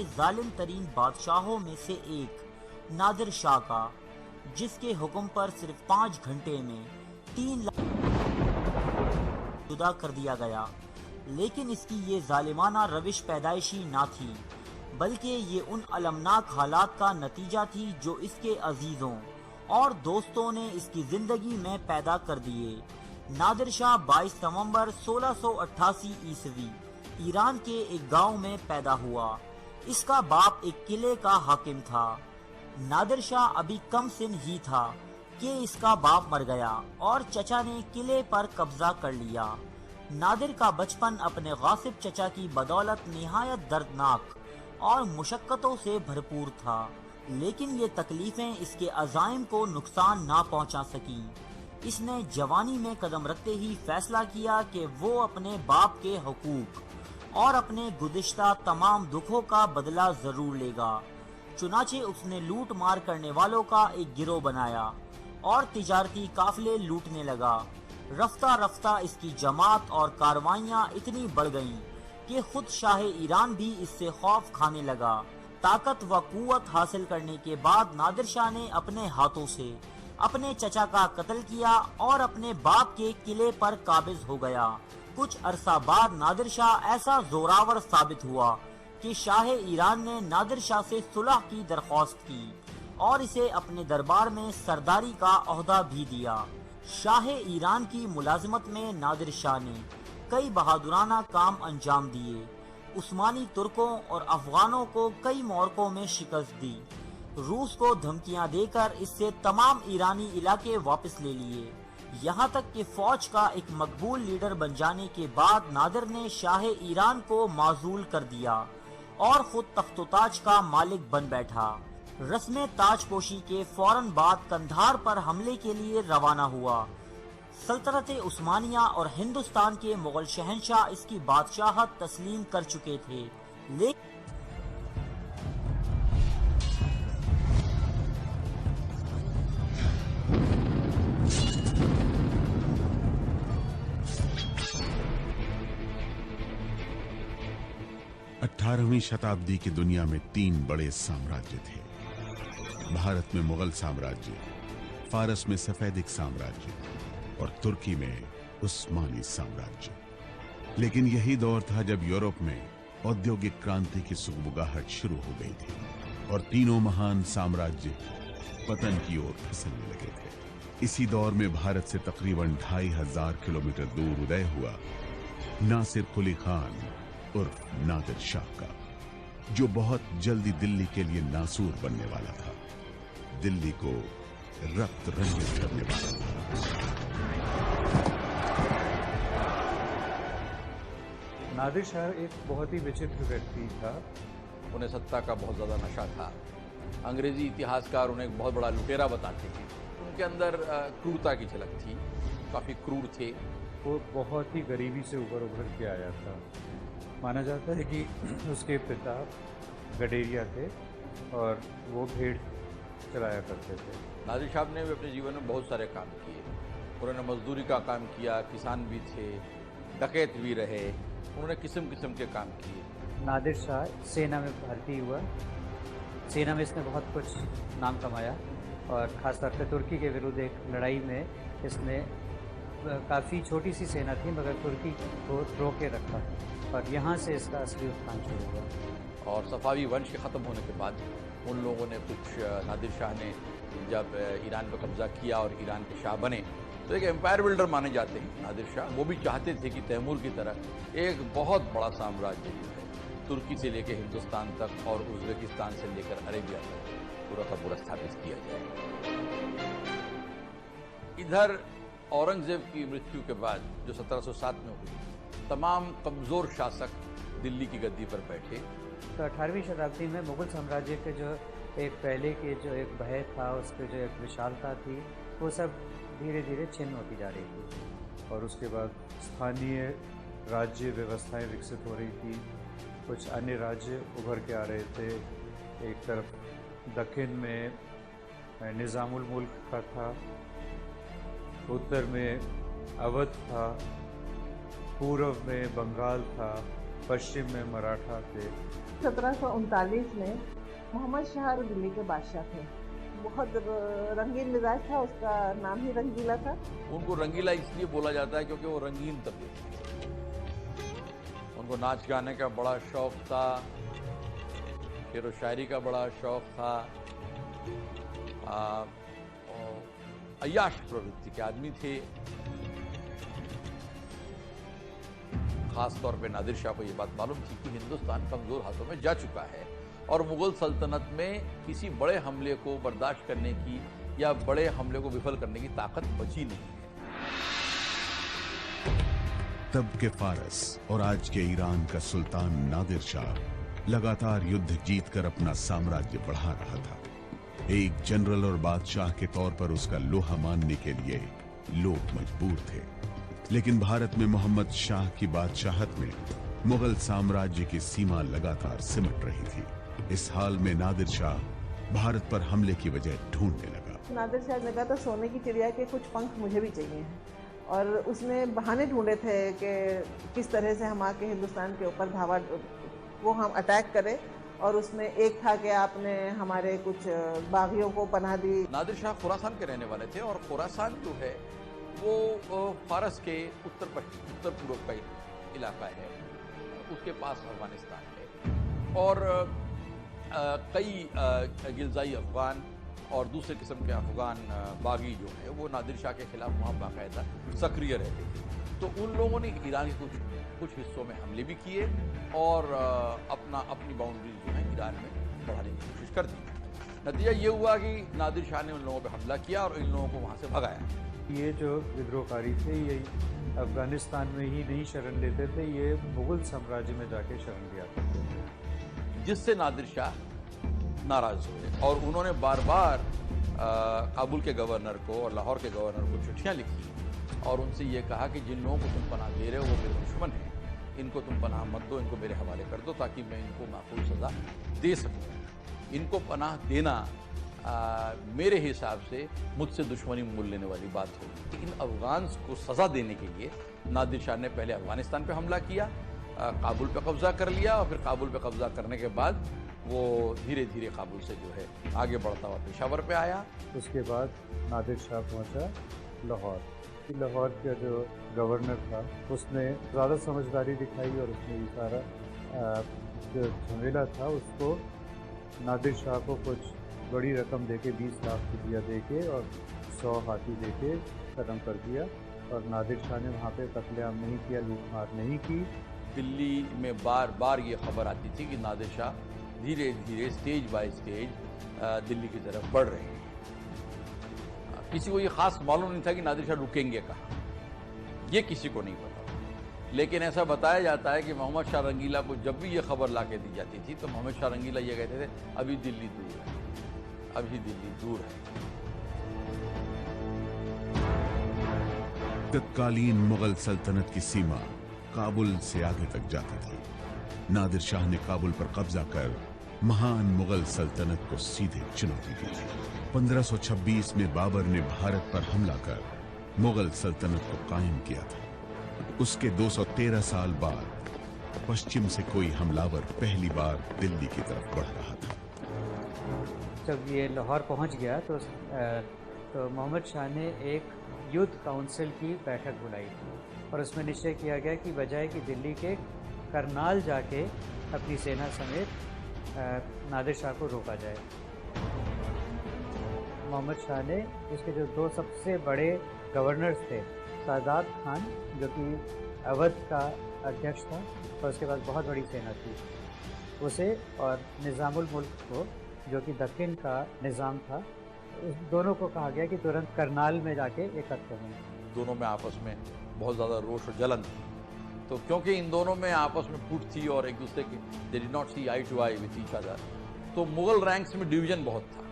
के जालिम तरीन बादशाहों में से एक नादिर शाह का, जिसके हुक्म पर सिर्फ 5 घंटे में 3 लाख जुदा कर दिया गया। लेकिन इसकी ये जालिमाना रविश पैदाइशी ना थी, बल्कि ये उन अलमनाक हालात का नतीजा थी जो इसके अजीजों और दोस्तों ने इसकी जिंदगी में पैदा कर दिए। नादिर शाह 22 नवंबर 1688 ईस्वी ईरान के एक गांव में पैदा हुआ। इसका बाप एक किले का हाकिम था। नादिर शाह अभी कम सिन ही था कि इसका बाप मर गया और चचा ने किले पर कब्जा कर लिया। नादिर का बचपन अपने गासिब चचा की बदौलत निहायत दर्दनाक और मुशक्कतों से भरपूर था, लेकिन ये तकलीफें इसके अज़ाइम को नुकसान ना पहुंचा सकी। इसने जवानी में कदम रखते ही फैसला किया कि वो अपने बाप के हुकूक और अपने गुज़िश्ता तमाम दुखों का बदला जरूर लेगा। चुनाचे उसने लूट मार करने वालों का एक गिरोह बनाया और तिजारती काफिले लूटने लगा। रफ्ता रफ्ता इसकी जमात और कारवाइयाँ इतनी बढ़ गईं कि खुद शाह ईरान भी इससे खौफ खाने लगा। ताकत व कुव्वत हासिल करने के बाद नादिर शाह ने अपने हाथों से अपने चचा का कत्ल किया और अपने बाप के किले पर काबिज हो गया। कुछ अरसा बाद नादिर शाह ऐसा जोरावर साबित हुआ कि शाह ईरान ने नादिर शाह से सुलह की दरख्वास्त की और इसे अपने दरबार में सरदारी का ओहदा भी दिया। शाह ईरान की मुलाजिमत में नादिर शाह ने कई बहादुराना काम अंजाम दिए। उस्मानी तुर्कों और अफगानों को कई मोरकों में शिकस्त दी। रूस को धमकियां देकर इससे तमाम ईरानी इलाके वापस ले लिए। यहाँ तक कि फौज का एक मकबूल लीडर बन जाने के बाद नादिर ने शाह ईरान को माजूल कर दिया और खुद तख्त-ओ-ताज का मालिक बन बैठा। रस्म ताजपोशी के फौरन बाद कंधार पर हमले के लिए रवाना हुआ। सल्तनत उस्मानिया और हिंदुस्तान के मुगल शहंशाह इसकी बादशाहत तस्लीम कर चुके थे, लेकिन 18वीं शताब्दी की दुनिया में 3 बड़े साम्राज्य थे। भारत में मुगल साम्राज्य, फारस में सफेदिक साम्राज्य और तुर्की में उस्मानी साम्राज्य। लेकिन यही दौर था जब यूरोप में औद्योगिक क्रांति की सुगबुगाहट शुरू हो गई थी और तीनों महान साम्राज्य पतन की ओर फिसलने लगे थे। इसी दौर में भारत से तकरीबन 2500 किलोमीटर दूर उदय हुआ नासिर कुली खान उर्फ नादिर शाह का, जो बहुत जल्दी दिल्ली के लिए नासूर बनने वाला था, दिल्ली को रक्त रंजित करने वाला था। नादिर शाह एक बहुत ही विचित्र व्यक्ति था। उन्हें सत्ता का बहुत ज़्यादा नशा था। अंग्रेजी इतिहासकार उन्हें एक बहुत बड़ा लुटेरा बताते हैं। उनके अंदर क्रूरता की झलक थी, काफ़ी क्रूर थे। वो बहुत ही गरीबी से उभर के आया था। माना जाता है कि उसके पिता गडेरिया थे और वो भेड़ चलाया करते थे। नादिर शाह ने भी अपने जीवन में बहुत सारे काम किए। उन्होंने मजदूरी का काम किया, किसान भी थे, डकैत भी रहे। उन्होंने किस्म किस्म के काम किए। नादिर शाह सेना में भर्ती हुआ। सेना में इसने बहुत कुछ नाम कमाया और ख़ासतौर पर तुर्की के विरुद्ध एक लड़ाई में इसने काफ़ी छोटी सी सेना थी मगर तुर्की को रोके रखा और यहाँ से इसका असली उत्थान शुरू हुआ। और सफावी वंश के ख़त्म होने के बाद उन लोगों ने नादिर शाह ने जब ईरान पर कब्ज़ा किया और ईरान के शाह बने तो एक एम्पायर बिल्डर माने जाते हैं नादिर शाह। वो भी चाहते थे कि तैमूर की तरह एक बहुत बड़ा साम्राज्य जो है तुर्की से लेकर हिंदुस्तान तक और उज़्बेकिस्तान से लेकर अरेबिया तक पूरा का पूरा स्थापित किया जाए। इधर औरंगजेब की मृत्यु के बाद जो 1707 में हुई, तमाम कमज़ोर शासक दिल्ली की गद्दी पर बैठे। तो 18वीं शताब्दी में मुगल साम्राज्य के जो एक पहले के जो एक भय था, उसके जो एक विशालता थी, वो सब धीरे धीरे छिन्न होती जा रही थी। और उसके बाद स्थानीय राज्य व्यवस्थाएं विकसित हो रही थी। कुछ अन्य राज्य उभर के आ रहे थे। एक तरफ दक्षिण में निज़ामुल मुल्क का था, उत्तर में अवध था, पूर्व में बंगाल था पश्चिम में मराठा थे। 1739 में मोहम्मद शाह दिल्ली के बादशाह थे। बहुत रंगीन मिजाज था, उसका नाम ही रंगीला था। उनको रंगीला इसलिए बोला जाता है क्योंकि वो रंगीन तबीयत थे। उनको नाच गाने का बड़ा शौक था, शेर व शायरी का बड़ा शौक था, और अय्याश प्रवृत्ति के आदमी थे। खास तौर पे नादिर शाह को ये बात मालूम थी कि हिंदुस्तान कमजोर हाथों में जा चुका है और मुगल सल्तनत में किसी बड़े हमले को बर्दाश्त करने की या बड़े हमले को विफल करने की ताकत बची नहीं है। तब के फारस और आज के ईरान का सुल्तान नादिर शाह लगातार युद्ध जीतकर अपना साम्राज्य बढ़ा रहा था। एक जनरल और बादशाह के तौर पर उसका लोहा मानने के लिए लोग मजबूर थे, लेकिन भारत में मोहम्मद शाह की बादशाहत में मुगल साम्राज्य की सीमा लगातार सिमट रही थी। इस हाल में नादिर शाह भारत पर हमले की वजह ढूंढने लगा। नादिर शाह ने कहा तो सोने की चिड़िया के कुछ पंख मुझे भी चाहिए, और उसने बहाने ढूंढे थे कि किस तरह से हम आके हिंदुस्तान के ऊपर धावा वो हम अटैक करें, और उसमें एक था कि आपने हमारे कुछ बागियों को पनाह दी। नादिर शाह खुरासान के रहने वाले थे और खुरासान जो है वो फारस के उत्तर पूर्व का इलाका है, उसके पास अफगानिस्तान है, और कई गिलजाई अफगान और दूसरे किस्म के अफगान बागी जो है वो नादिर शाह के खिलाफ वहाँ बाकायदा सक्रिय रहते थे। तो उन लोगों ने ईरान के कुछ हिस्सों में हमले भी किए और अपनी बाउंड्रीज जो है ईरान में बढ़ाने की कोशिश कर दी। नतीजा ये हुआ कि नादिर शाह ने उन लोगों पर हमला किया और इन लोगों को वहाँ से भगाया। ये जो विद्रोहकारी थे ये अफगानिस्तान में ही नहीं शरण लेते थे, ये मुगल साम्राज्य में जाके शरण लिया करते थे, जिससे नादिर शाह नाराज हुए और उन्होंने बार बार काबुल के गवर्नर को और लाहौर के गवर्नर को चिट्ठियां लिखी और उनसे ये कहा कि जिन लोगों को तुम पनाह दे रहे हो वो मेरे दुश्मन हैं, इनको तुम पनाह मत दो, इनको मेरे हवाले कर दो ताकि मैं इनको माकूल सज़ा दे सकूँ। इनको पनाह देना मेरे हिसाब से मुझसे दुश्मनी मोल लेने वाली बात होगी। इन अफगान को सज़ा देने के लिए नादिर शाह ने पहले अफगानिस्तान पे हमला किया, काबुल पे कब्जा कर लिया और फिर काबुल पे कब्जा करने के बाद वो धीरे धीरे काबुल से जो है आगे बढ़ता हुआ पेशावर पे आया। उसके बाद नादिर शाह पहुंचा लाहौर। लाहौर का जो गवर्नर था उसने ज़्यादा समझदारी दिखाई और उसने ये सारा जो झमेला था उसको नादिर शाह को कुछ बड़ी रकम देके 20 लाख रुपया देके और 100 हाथी देके ख़त्म कर दिया, और नादिर शाह ने वहाँ पे कत्लेआम नहीं किया, लूटमार नहीं की। दिल्ली में बार बार ये खबर आती थी कि नादिर शाह धीरे धीरे स्टेज बाय स्टेज दिल्ली की तरफ बढ़ रहे हैं। किसी को ये खास मालूम नहीं था कि नादिर शाह रुकेंगे कहाँ, ये किसी को नहीं पता, लेकिन ऐसा बताया जाता है कि मोहम्मद शाह रंगीला को जब भी ये खबर ला के दी जाती थी तो मोहम्मद शाह रंगीला ये कहते थे अभी दिल्ली दूर है, अभी दिल्ली दूर है। तत्कालीन मुगल सल्तनत की सीमा काबुल से आगे तक जाती थी। नादिर शाह ने काबुल पर कब्जा कर महान मुगल सल्तनत को सीधे चुनौती दी थी। 1526 में बाबर ने भारत पर हमला कर मुगल सल्तनत को कायम किया था। उसके 213 साल बाद पश्चिम से कोई हमलावर पहली बार दिल्ली की तरफ बढ़ रहा था। जब ये लाहौर पहुंच गया तो मोहम्मद शाह ने एक युद्ध काउंसिल की बैठक बुलाई और उसमें निश्चय किया गया कि बजाय कि दिल्ली के करनाल जाके अपनी सेना समेत नादिर शाह को रोका जाए। मोहम्मद शाह ने उसके जो दो सबसे बड़े गवर्नर्स थे, सादात खान जो कि अवध का अध्यक्ष था और उसके पास बहुत बड़ी सेना थी, उसे और निज़ामुल मुल्क को जो कि दक्षिण का निज़ाम था, उस दोनों को कहा गया कि तुरंत करनाल में जाके एकत्र हों। दोनों में आपस में बहुत ज़्यादा रोष और जलन थी, तो क्योंकि इन दोनों में आपस में फूट थी और एक दूसरे की they did not see eye to eye with each other, तो मुगल रैंक्स में डिवीजन बहुत था,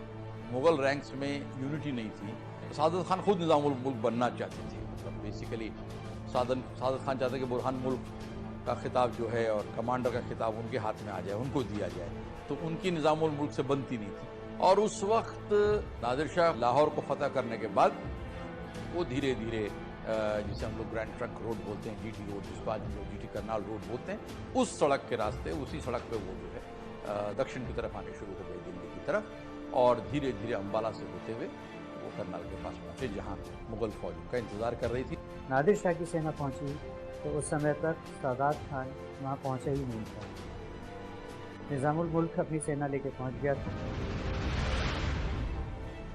मुगल रैंक्स में यूनिटी नहीं थी। सादत खान खुद निज़ामुल मुल्क बनना चाहते थे, मतलब बेसिकली सादत खान चाहते कि बुरहान मुल्क का खिताब जो है और कमांडर का खिताब उनके हाथ में आ जाए, उनको दिया जाए, तो उनकी निज़ामुल मुल्क से बनती नहीं थी। और उस वक्त नादिर शाह लाहौर को फतह करने के बाद वो धीरे धीरे जिसे हम लोग ग्रैंड ट्रंक रोड बोलते हैं, जीटी रोड, जिसको आज हम लोग जीटी करनाल रोड बोलते हैं, उस सड़क के रास्ते, उसी सड़क पे वो जो है दक्षिण की तरफ आने शुरू हो गए दिल्ली की तरफ, और धीरे धीरे अम्बाला से होते हुए वो करनाल के पास पहुंचे, जहां मुगल फौज उनका इंतजार कर रही थी। नादिर शाह की सेना पहुंची तो उस समय तक सादात खान वहां पहुंचा ही नहीं था। निज़ामुल मुल्क अपनी सेना लेके पहुंच गया था।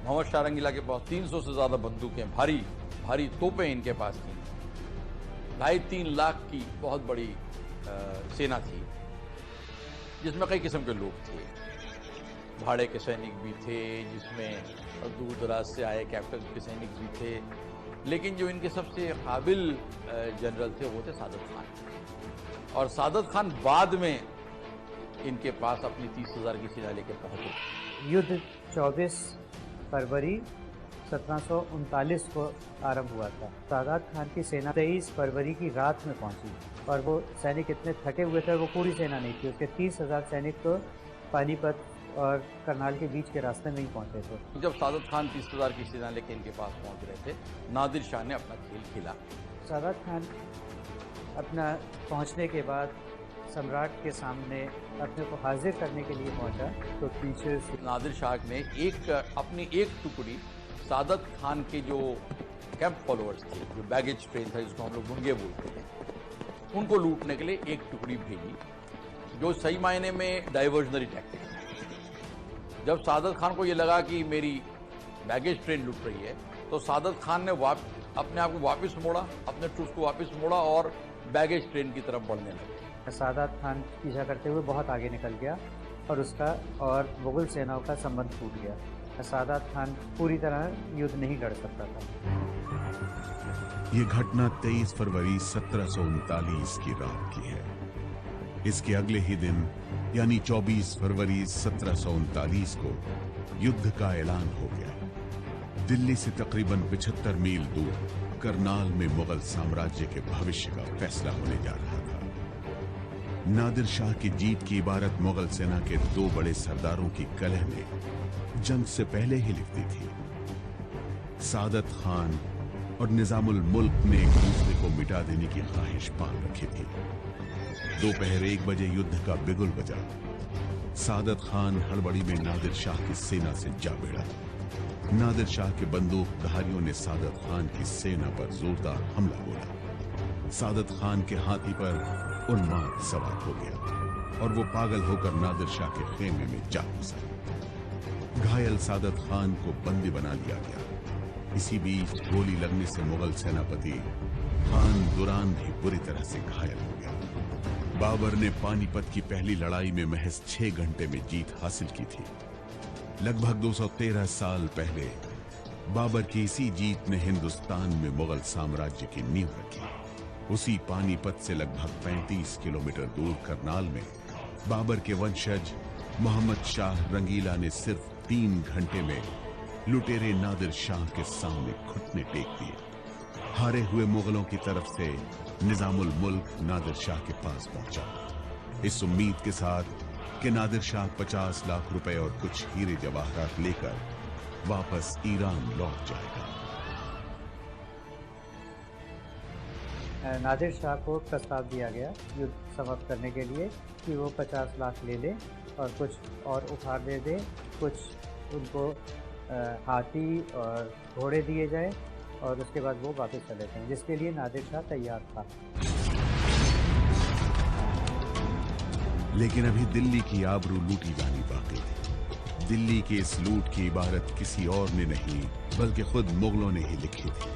मोहम्मद शाह रंगीला के पास 300 से ज्यादा बंदूकें, भारी भारी तोपें इनके पास थी। 2.5-3 लाख की बहुत बड़ी सेना थी, जिसमें कई किस्म के लोग थे। भाड़े के सैनिक भी थे, जिसमें दूर दराज से आए कैपिटल के सैनिक भी थे, लेकिन जो इनके सबसे काबिल जनरल थे वो थे सादत खान। और सादत खान बाद में इनके पास अपनी 30,000 की सेना लेकर पहुंचे। युद्ध 24 फरवरी 1739 को आरंभ हुआ था। सादात खान की सेना 23 फरवरी की रात में पहुंची, और वो सैनिक इतने थके हुए थे, वो पूरी सेना नहीं थी, उसके 30,000 सैनिक तो पानीपत और करनाल के बीच के रास्ते में ही पहुंचे थे। जब सादत खान 30,000 की सेना लेकर इनके पास पहुंच रहे थे, नादिर शाह ने अपना खेल खेला। सादात खान अपना पहुंचने के बाद सम्राट के सामने अपने को हाजिर करने के लिए पहुंचा, तो पीछे से नादिर शाह ने अपनी एक टुकड़ी सादत खान के जो कैंप फॉलोअर्स थे, जो बैगेज ट्रेन था जिसको हम लोग बुंगे बोलते थे, उनको लूटने के लिए एक टुकड़ी भेजी, जो सही मायने में डाइवर्जनरी टैक्टिक है। जब सादत खान को ये लगा कि मेरी बैगेज ट्रेन लूट रही है, तो सादत खान ने अपने आप को वापस मोड़ा, अपने ट्रूप्स को वापस मोड़ा और बैगेज ट्रेन की तरफ बढ़ने लगे। सादात खान पीछा करते हुए बहुत आगे निकल गया, और उसका और मुगल सेनाओं का संबंध टूट गया। सादात खान पूरी तरह युद्ध नहीं लड़ सकता था। ये घटना 23 फरवरी 1739 की रात की है। इसके अगले ही दिन यानी 24 फरवरी 1739 को युद्ध का ऐलान हो गया। दिल्ली से तकरीबन 75 मील दूर करनाल में मुगल साम्राज्य के भविष्य का फैसला होने जा रहा था। नादिर शाह की जीत की इबारत मुगल सेना के 2 बड़े सरदारों की कलह में जंग से पहले ही लिखती थी। सादत खान और निजामुल मुल्क ने एक दूसरे को मिटा देने की ख्वाहिश पाल रखी थी। दोपहर 1 बजे युद्ध का बिगुल बजा। सादत खान हड़बड़ी में नादिर शाह की सेना से जा भिड़ा। नादिर शाह के बंदूकधारियों ने सादत खान की सेना पर जोरदार हमला बोला। सादत खान के हाथी पर उन्माद सवार हो गया और वो पागल होकर नादिर शाह के खेमे में जा घुसा। घायल सादत खान को बंदी बना लिया गया। इसी बीच गोली लगने से मुगल सेनापति खान दुरान भी बुरी तरह से घायल हो गया। बाबर ने पानीपत की पहली लड़ाई में महज 6 घंटे में जीत हासिल की थी। लगभग 213 साल पहले बाबर की इसी जीत ने हिंदुस्तान में मुगल साम्राज्य की नींव रखी। उसी पानीपत से लगभग 35 किलोमीटर दूर करनाल में बाबर के वंशज मोहम्मद शाह रंगीला ने सिर्फ 3 घंटे में लुटेरे नादिर शाह के सामने घुटने टेक दिए। हारे हुए मुगलों की तरफ से निजामुल मुल्क नादिर शाह के पास पहुंचा, इस उम्मीद के साथ कि नादिर शाह 50 लाख रुपए और कुछ हीरे जवाहरात लेकर वापस ईरान लौट जाएगा। नादिर शाह को प्रस्ताव दिया गया युद्ध समाप्त करने के लिए कि वो 50 लाख ले ले और कुछ और उपहार दे दे, कुछ उनको हाथी और घोड़े दिए जाए और उसके बाद वो वापस चले जाएं, जिसके लिए नादिर शाह तैयार था। लेकिन अभी दिल्ली की आबरू लूटी जानी बाकी थी। दिल्ली के इस लूट की इबारत किसी और ने नहीं बल्कि खुद मुगलों ने ही लिखी थी,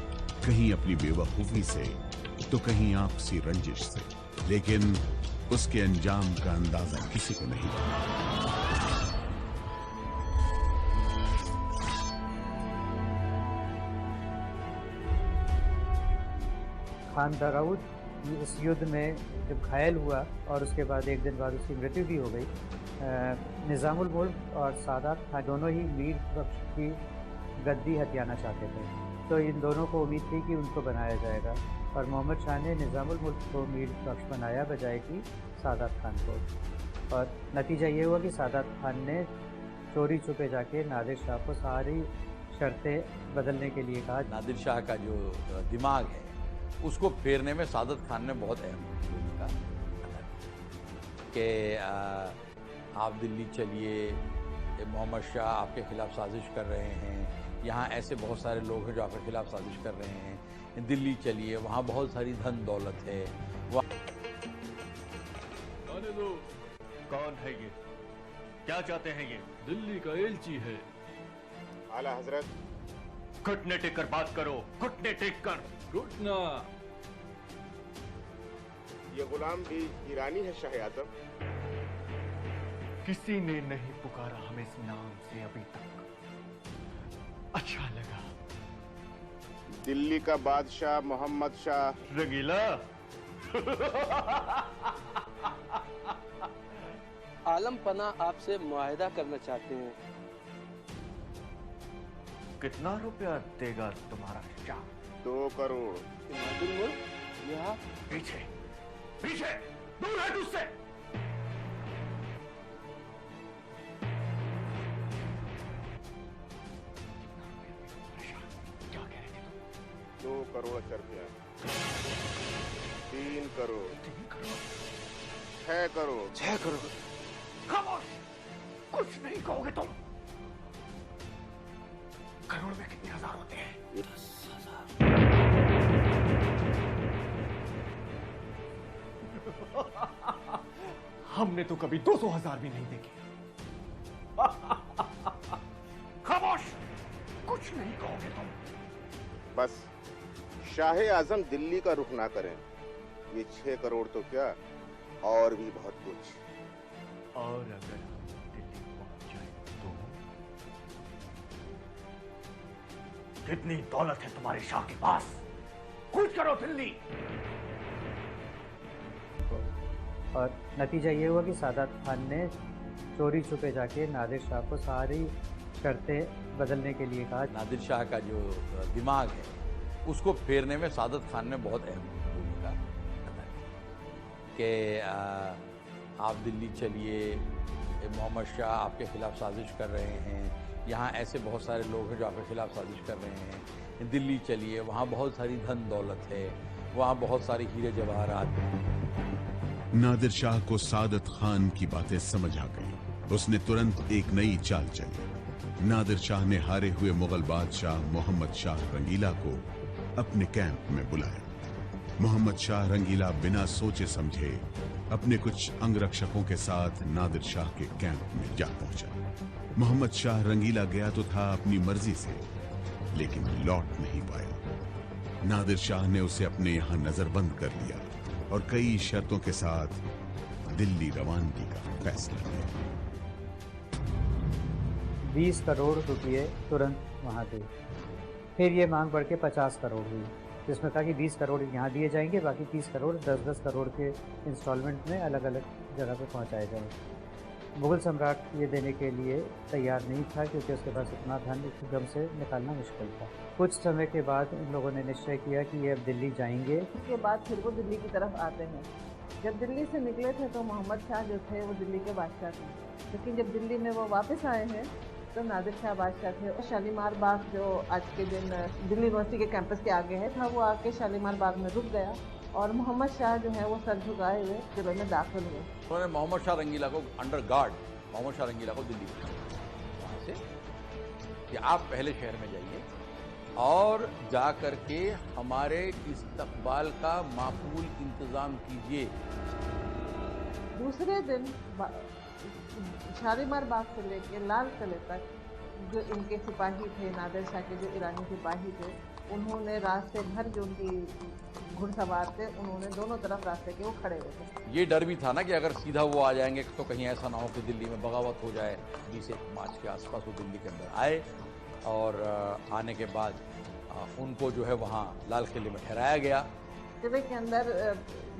कहीं अपनी बेवकूफी से तो कहीं आपसी रंजिश से, लेकिन उसके अंजाम का अंदाजा किसी को नहीं था। खान दाऊद इस युद्ध में जब घायल हुआ और उसके बाद 1 दिन बाद उसकी मृत्यु भी हो गई, निज़ामुल मुल्क और सादात खान दोनों ही मीर बख्श की गद्दी हथियाना चाहते थे, तो इन दोनों को उम्मीद थी कि उनको बनाया जाएगा, और मोहम्मद शाह ने निज़ामुल मुल्क को मीर बख्श बनाया बजाय कि सादात खान को। और नतीजा ये हुआ कि सादात खान ने चोरी छुपे जाके नादिर शाह को सारी शर्तें बदलने के लिए कहा। नादिर शाह का जो दिमाग है उसको फेरने में सादत खान ने बहुत अहम भूमिका अदा की कि आप दिल्ली चलिए, मोहम्मद शाह आपके खिलाफ साजिश कर रहे हैं, यहाँ ऐसे बहुत सारे लोग हैं जो आपके खिलाफ साजिश कर रहे हैं, दिल्ली चलिए, वहाँ बहुत सारी धन दौलत है। कौन है ये? क्या चाहते हैं ये? दिल्ली का एलची है। आला हजरत, घुटने टेक कर बात करो, घुटने टेक कर। घुटना। ये गुलाम भी ईरानी है शाह आजम। किसी ने नहीं पुकारा हमें इस नाम से अभी तक। अच्छा लगा। दिल्ली का बादशाह मोहम्मद शाह। रंगीला। आलम पना आपसे मुआहिदा करना चाहते हैं। कितना रुपया देगा तुम्हारा शाह? 2 करोड़। इमादुल मुल्क यहाँ पीछे पीछे, दूर हट उससे। क्या कह रहे थे तुम? 2 करोड़ रुपया। 3 करोड़। 3 करोड़। 6 करोड़। 6 करोड़। खामोश, कुछ नहीं कहोगे तुम। करोड़ में कितने हजार होते हैं? 10,000। हमने तो कभी 200,000 भी नहीं देखे। खामोश, कुछ नहीं कहोगे तुम। बस शाह आजम दिल्ली का रुख ना करें। ये 6 करोड़ तो क्या, और भी बहुत कुछ। और अगर हम दिल्ली पहुंच जाए तो? कितनी दौलत है तुम्हारे शाह के पास? कूच करो दिल्ली। और नतीजा ये हुआ कि सादात खान ने चोरी छुपे जाके नादिर शाह को सारी शर्तें बदलने के लिए कहा। नादिर शाह का जो दिमाग है उसको फेरने में सादत खान ने बहुत अहम भूमिका अदा की कि आप दिल्ली चलिए, मोहम्मद शाह आपके खिलाफ साजिश कर रहे हैं, यहाँ ऐसे बहुत सारे लोग हैं जो आपके खिलाफ साजिश कर रहे हैं, दिल्ली चलिए, वहाँ बहुत सारी धन दौलत है, वहाँ बहुत सारी हीरे जवाहरात हैं। नादिर शाह को सादत खान की बातें समझ आ गई। उसने तुरंत एक नई चाल चली। नादिर शाह ने हारे हुए मुगल बादशाह मोहम्मद शाह रंगीला को अपने कैंप में बुलाया। मोहम्मद शाह रंगीला बिना सोचे समझे अपने कुछ अंगरक्षकों के साथ नादिर शाह के कैंप में जा पहुंचा। मोहम्मद शाह रंगीला गया तो था अपनी मर्जी से, लेकिन लौट नहीं पाया। नादिर शाह ने उसे अपने यहां नजरबंद कर लिया और कई शर्तों के साथ दिल्ली रवानगी का फैसला लिया। 20 करोड़ रुपये तुरंत वहाँ दे। फिर ये मांग बढ़ के 50 करोड़ हुई, जिसमें कहा कि 20 करोड़ यहाँ दिए जाएंगे, बाकी 30 करोड़ 10-10 करोड़ के इंस्टॉलमेंट में अलग अलग जगह पे पहुँचाए जाएंगे। मुगल सम्राट ये देने के लिए तैयार नहीं था, क्योंकि उसके पास इतना धन एकदम से निकालना मुश्किल था। कुछ समय के बाद इन लोगों ने निश्चय किया कि ये अब दिल्ली जाएंगे। उसके बाद फिर वो दिल्ली की तरफ आते हैं। जब दिल्ली से निकले थे तो मोहम्मद शाह जो थे वो दिल्ली के बादशाह थे, लेकिन जब दिल्ली में वो वापस आए हैं तो नादिर शाह बादशाह थे। और शालीमार बाग जो आज के दिन दिल्ली यूनिवर्सिटी के कैंपस के आगे है था, वो आके शालीमार बाग में रुक गया और मोहम्मद शाह जो है वो सर झुकाए हुए किले में दाखिल हुए। उन्होंने मोहम्मद शाह रंगीला को अंडर गार्ड मोहम्मद शाह रंगीला को दिल्ली भेजा वहाँ से कि आप पहले शहर में जाइए और जा कर के हमारे इस्तकबाल का माकूल इंतज़ाम कीजिए। दूसरे दिन शालीमार बाग से लेकर लाल किले तक जो इनके सिपाही थे, नादिर शाह के जो ईरानी सिपाही थे, उन्होंने रास्ते भर जो उनकी घुड़सवार थे, उन्होंने दोनों तरफ रास्ते के वो खड़े हुए थे। ये डर भी था ना कि अगर सीधा वो आ जाएंगे तो कहीं ऐसा ना हो कि दिल्ली में बगावत हो जाए। 20 मार्च के आसपास वो दिल्ली के अंदर आए और आने के बाद उनको जो है वहाँ लाल किले में ठहराया गया। किले के अंदर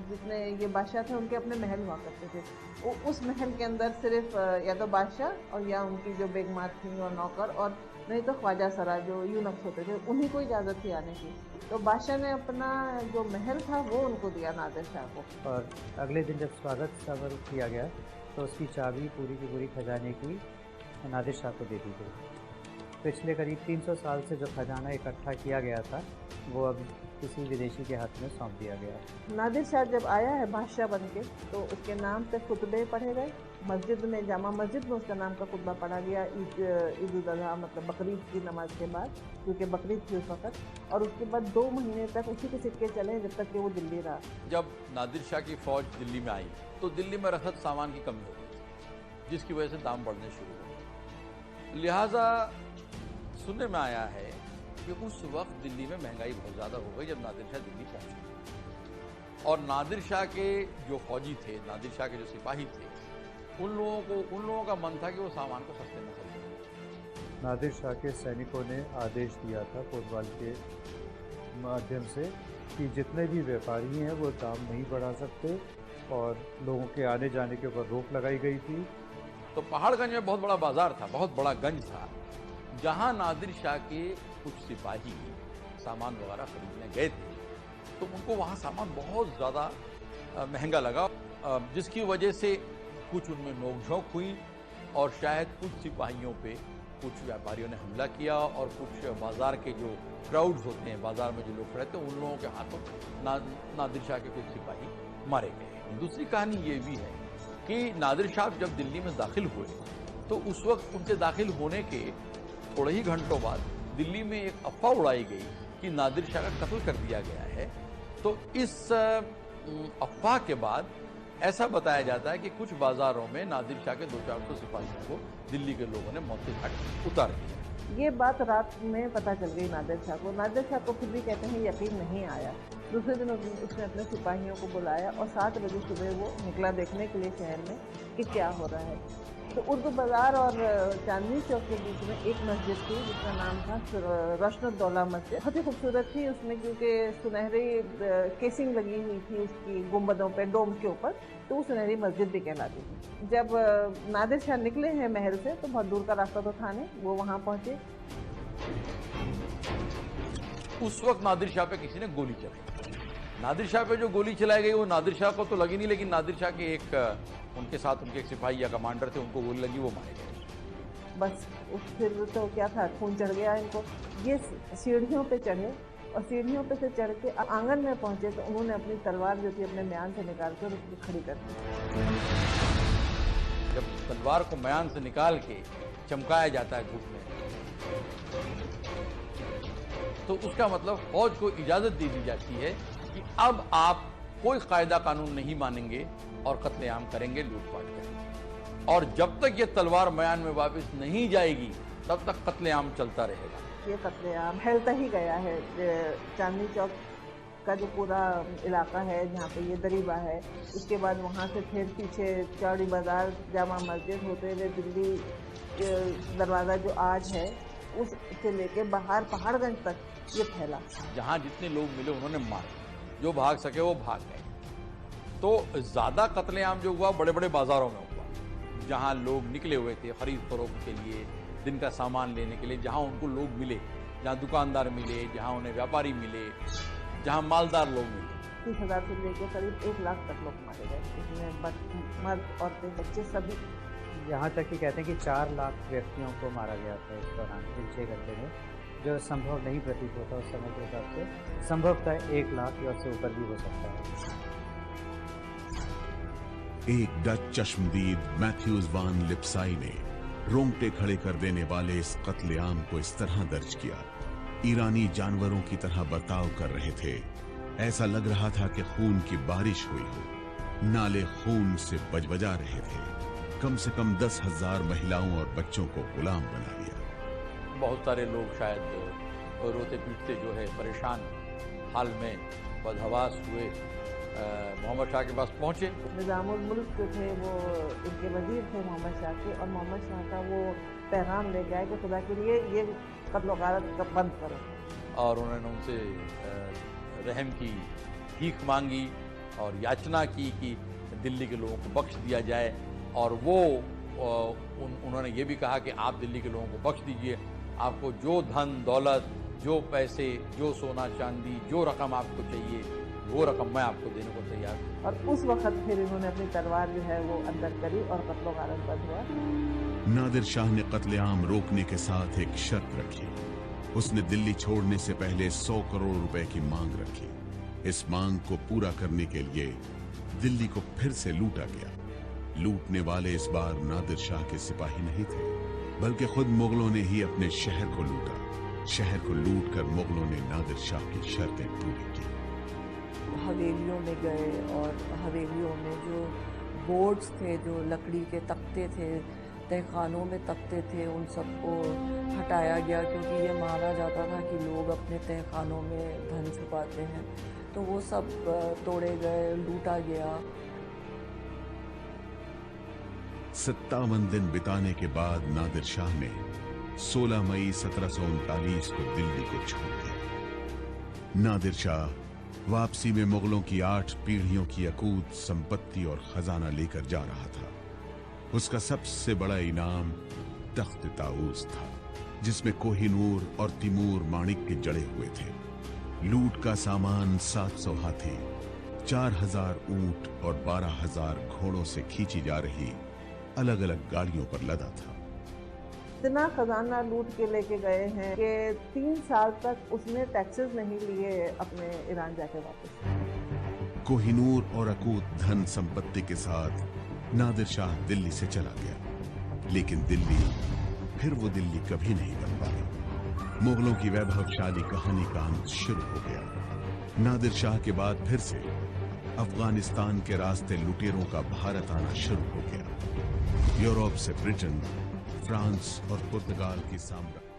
जितने ये बादशाह थे उनके अपने महल हुआ करते थे। वो उस महल के अंदर सिर्फ या तो बादशाह और या उनकी जो बेगमात थी और नौकर, और नहीं तो ख्वाजा सरा जो यूनक्स होते थे, उन्हीं को इजाज़त थी आने की। तो बादशाह ने अपना जो महल था वो उनको दिया नादिर शाह को। और अगले दिन जब स्वागत समारोह किया गया तो उसकी चाबी पूरी की पूरी खजाने की नादिर शाह को दे दी गई। पिछले करीब 300 साल से जो खजाना इकट्ठा किया गया था वो अब किसी विदेशी के हाथ में सौंप दिया गया है। नादिर शाह जब आया है बादशाह बन के, तो उसके नाम पे खुतबे पढ़े गए मस्जिद में, जामा मस्जिद में उसका नाम का खुतबा पढ़ा गया ईद उल अज़हा मतलब बकरीद की नमाज के बाद, क्योंकि बकरीद थी उस वक्त। और उसके बाद 2 महीने तक उसी के सिक्के चले जब तक कि वो दिल्ली रहा। जब नादिर शाह की फौज दिल्ली में आई तो दिल्ली में रखत सामान की कमी हो गई थी, जिसकी वजह से दाम बढ़ने शुरू हो गए। लिहाजा सुनने में आया है कि उस वक्त दिल्ली में महंगाई बहुत ज़्यादा हो गई जब नादिर शाह दिल्ली पहुंचे। और नादिर शाह के जो फौजी थे, नादिर शाह के जो सिपाही थे, उन लोगों का मन था कि वो सामान को सस्ते में खरीदें। नादिर शाह के सैनिकों ने आदेश दिया था कोतवाल के माध्यम से कि जितने भी व्यापारी हैं वो दाम नहीं बढ़ा सकते, और लोगों के आने जाने के ऊपर रोक लगाई गई थी। तो पहाड़गंज में बहुत बड़ा बाजार था, बहुत बड़ा गंज था, जहां नादिर शाह के कुछ सिपाही सामान वगैरह खरीदने गए थे, तो उनको वहां सामान बहुत ज़्यादा महंगा लगा, जिसकी वजह से कुछ उनमें नोकझोंक हुई और शायद कुछ सिपाहियों पे कुछ व्यापारियों ने हमला किया, और कुछ बाजार के जो क्राउड्स होते हैं, बाजार में जो लोग खड़े थे, उन लोगों के हाथों नादिर शाह के कुछ सिपाही मारे गए। दूसरी कहानी ये भी है कि नादिर शाह जब दिल्ली में दाखिल हुए तो उस वक्त उनके दाखिल होने के थोड़े ही घंटों बाद दिल्ली में एक अफवाह उड़ाई गई कि नादिर शाह का कत्ल कर दिया गया है। तो इस अफवाह के बाद ऐसा बताया जाता है कि कुछ बाजारों में नादिर शाह के 200-400 सिपाहियों को दिल्ली के लोगों ने मौत के घाट उतार दिया। ये बात रात में पता चल गई नादिर शाह को। नादिर शाह को फिर भी कहते हैं यकीन नहीं आया। दूसरे दिन उसने अपने सिपाहियों को बुलाया और 7 बजे सुबह वो निकला देखने के लिए शहर में कि क्या हो रहा है। तो उर्दू बाज़ार और चांदनी चौक के बीच में एक मस्जिद थी जिसका नाम था रोशनुद्दौला मस्जिद। बहुत ही खूबसूरत थी उसमें, क्योंकि सुनहरी केसिंग लगी हुई थी उसकी गुंबदों पे, डोम के ऊपर, तो वो सुनहरी मस्जिद भी कहलाती थी। जब नादिर शाह निकले हैं महल से तो बहुत दूर का रास्ता तो था नहीं, वो वहाँ पहुँचे। उस वक्त नादिर शाह पे किसी ने गोली चलाई। नादिर शाह पे जो गोली चलाई गई वो नादिर शाह को तो लगी नहीं, लेकिन नादिर शाह के उनके साथ उनके एक सिपाही या कमांडर थे, उनको गोली लगी, वो मारे गए। बस फिर तो क्या था, खून चढ़ गया इनको। ये सीढ़ियों पे चढ़े और सीढ़ियों पे से चढ़ के आंगन में पहुंचे तो उन्होंने अपनी तलवार जो थी अपने म्यान से निकाल कर उसको खड़ी कर दी। जब तलवार को म्यान से निकाल के चमकाया जाता है धूप में, तो उसका मतलब फौज को इजाजत दे दी जाती है कि अब आप कोई कायदा कानून नहीं मानेंगे और कत्लेआम करेंगे, लूटपाट करेंगे, और जब तक ये तलवार म्यान में वापस नहीं जाएगी तब तक कत्लेआम चलता रहेगा। ये कत्लेआम फैलता ही गया है। चांदनी चौक का जो पूरा इलाका है जहाँ पे ये दरीबा है, उसके बाद वहाँ से फिर पीछे चौड़ी बाजार, जामा मस्जिद होते हुए दिल्ली दरवाज़ा जो आज है, उससे लेके बाहर पहाड़गंज तक ये फैला। जहाँ जितने लोग मिले उन्होंने मारे, जो भाग सके वो भाग गए। तो ज़्यादा कत्लेआम जो हुआ बड़े बड़े बाज़ारों में हुआ, जहाँ लोग निकले हुए थे खरीद फरोख्त के लिए, दिन का सामान लेने के लिए, जहाँ उनको लोग मिले, जहाँ दुकानदार मिले, जहाँ उन्हें व्यापारी मिले, जहाँ मालदार लोग मिले। 30,000 से लेकर करीब 1 लाख तक लोग मारे गए, इसमें मर्द, औरतें, बच्चे सभी। यहाँ तक कि कहते हैं कि 4 लाख व्यक्तियों को मारा गया था इस दौरान, इन 6 घंटे में, जो संभव नहीं प्रतीत होता उस समय के हिसाब से। संभवतः 1 लाख या उससे ऊपर भी हो सकता है। एक डच चश्मदीद मैथ्यूज वान लिप्साई ने रोंगटे खड़े कर देने वाले इस कत्लेआम को इस तरह दर्ज किया। ईरानी जानवरों की तरह बर्ताव कर रहे थे। ऐसा लग रहा था कि खून की बारिश हुई हो। नाले खून से बजबजा रहे थे। कम से कम 10,000 महिलाओं और बच्चों को गुलाम बना लिया। बहुत सारे लोग शायद रोते पीटते जो है परेशान हाल में बदहवास हुए मोहम्मद शाह के पास पहुंचे। निज़ामुल मुल्क जो थे वो इनके वजीर थे मोहम्मद शाह के, और मोहम्मद शाह का वो पैगाम लेके आए कि खुदा के लिए ये कत्ल गारत बंद करो। और उन्होंने उनसे रहम की भीख मांगी और याचना की कि दिल्ली के लोगों को बख्श दिया जाए, और वो उन्होंने ये भी कहा कि आप दिल्ली के लोगों को बख्श दीजिए, आपको जो धन दौलत जो पैसे, जो सोना चांदी, जो रकम आपको चाहिए, वो रकम मैं आपको देने को तैयार हूँ। और उस वक्त फिर इन्होंने अपनी तलवार जो है वो अंदर करी और कत्लो गारत बंद हुआ। नादिर शाह ने कत्लेआम रोकने के साथ एक शर्त रखी। उसने दिल्ली छोड़ने से पहले 100 करोड़ रुपए की मांग रखी। इस मांग को पूरा करने के लिए दिल्ली को फिर से लूटा गया। लूटने वाले इस बार नादिर शाह के सिपाही नहीं थे, बल्कि खुद मुगलों ने ही अपने शहर को लूटा। शहर को लूटकर मुगलों ने नादिर शाह की शर्तें पूरी की। हवेलियों में गए और हवेलियों में जो बोर्ड्स थे, जो लकड़ी के तख्ते थे, तहखानों में तख्ते थे, उन सबको हटाया गया, क्योंकि ये माना जाता था कि लोग अपने तहखानों में धन छुपाते हैं। तो वो सब तोड़े गए, लूटा गया। 57 दिन बिताने के बाद नादिर शाह ने 16 मई 1739 को दिल्ली को छोड़ दिया। नादिर शाह वापसी में मुगलों की 8 पीढ़ियों की अकूत संपत्ति और खजाना लेकर जा रहा था। उसका सबसे बड़ा इनाम तख्त ताऊस था, जिसमें कोहिनूर और तिमूर माणिक्य जड़े हुए थे। लूट का सामान 700 हाथी, 4000 ऊंट और 12000 घोड़ों से खींची जा रही अलग अलग गाड़ियों पर लदा था। इतना खजाना लूट के लेके गए हैं कि 3 साल तक उसने टैक्सेस नहीं लिए अपने ईरान जाके वापस। कोहिनूर और अकूत धन संपत्ति के साथ नादिर शाह दिल्ली से चला गया, लेकिन दिल्ली फिर वो दिल्ली कभी नहीं बन पाई। मुगलों की वैभवशाली कहानी का अंत शुरू हो गया। नादिर शाह के बाद फिर से अफगानिस्तान के रास्ते लुटेरों का भारत आना शुरू हो गया। यूरोप से ब्रिटेन, फ्रांस और पुर्तगाल की साम्राज्य।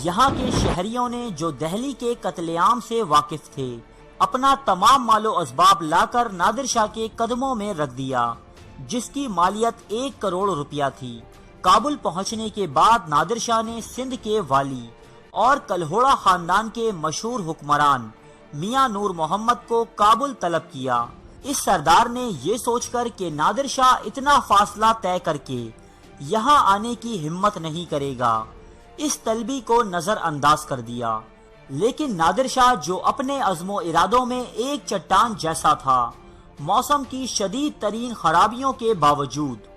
यहाँ के शहरियों ने, जो दिल्ली के कत्लेआम से वाकिफ थे, अपना तमाम मालो असबाब लाकर नादिर शाह के कदमों में रख दिया, जिसकी मालियत 1 करोड़ रुपया थी। काबुल पहुंचने के बाद नादिर शाह ने सिंध के वाली और कलहोड़ा खानदान के मशहूर हुक्मरान मियां नूर मोहम्मद को काबुल तलब किया। इस सरदार ने ये सोचकर कि नादिर शाह इतना फासला तय करके यहाँ आने की हिम्मत नहीं करेगा, इस तलबी को नजरअंदाज कर दिया। लेकिन नादिर शाह, जो अपने अज़्मो इरादों में एक चट्टान जैसा था, मौसम की शदीद तरीन खराबियों के बावजूद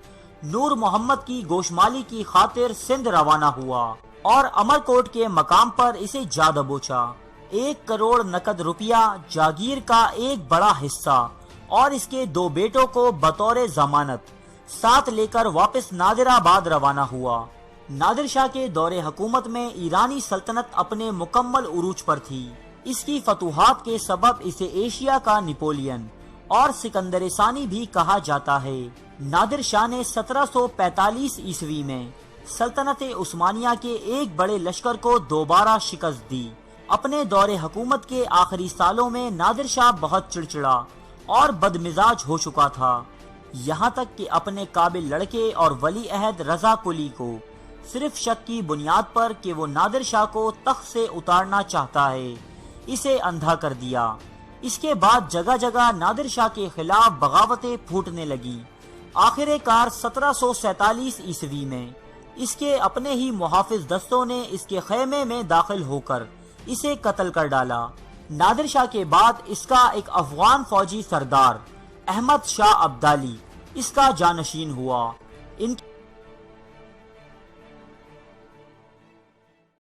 नूर मोहम्मद की गोशमाली की खातिर सिंध रवाना हुआ और अमरकोट के मकाम पर इसे जा दबोचा। 1 करोड़ नकद रुपया, जागीर का एक बड़ा हिस्सा और इसके 2 बेटों को बतौर जमानत साथ लेकर वापस नादिराबाद रवाना हुआ। नादिर शाह के दौरे हुकूमत में ईरानी सल्तनत अपने मुकम्मल उरूज पर थी। इसकी फतूहात के सबब इसे एशिया का नेपोलियन और सिकंदर सानी भी कहा जाता है। नादिर शाह ने 1745 ईस्वी में सल्तनत उस्मानिया के एक बड़े लश्कर को दोबारा शिकस्त दी। अपने दौरे हुकूमत के आखिरी सालों में नादिर शाह बहुत चिड़चिड़ा और बदमिजाज हो चुका था, यहाँ तक कि अपने काबिल लड़के और वली अहद रजा कुली को सिर्फ शक की बुनियाद पर कि वो नादिर शाह को तख्त से उतारना चाहता है, इसे अंधा कर दिया। इसके बाद जगह जगह नादिर शाह के खिलाफ बगावतें फूटने लगी। आखिरकार 1747 ईस्वी में इसके अपने ही मुहाफिज दस्तों ने इसके खेमे में दाखिल होकर इसे कत्ल कर डाला। नादिर शाह के बाद इसका एक अफगान फौजी सरदार अहमद शाह अब्दाली इसका जानशीन हुआ। इन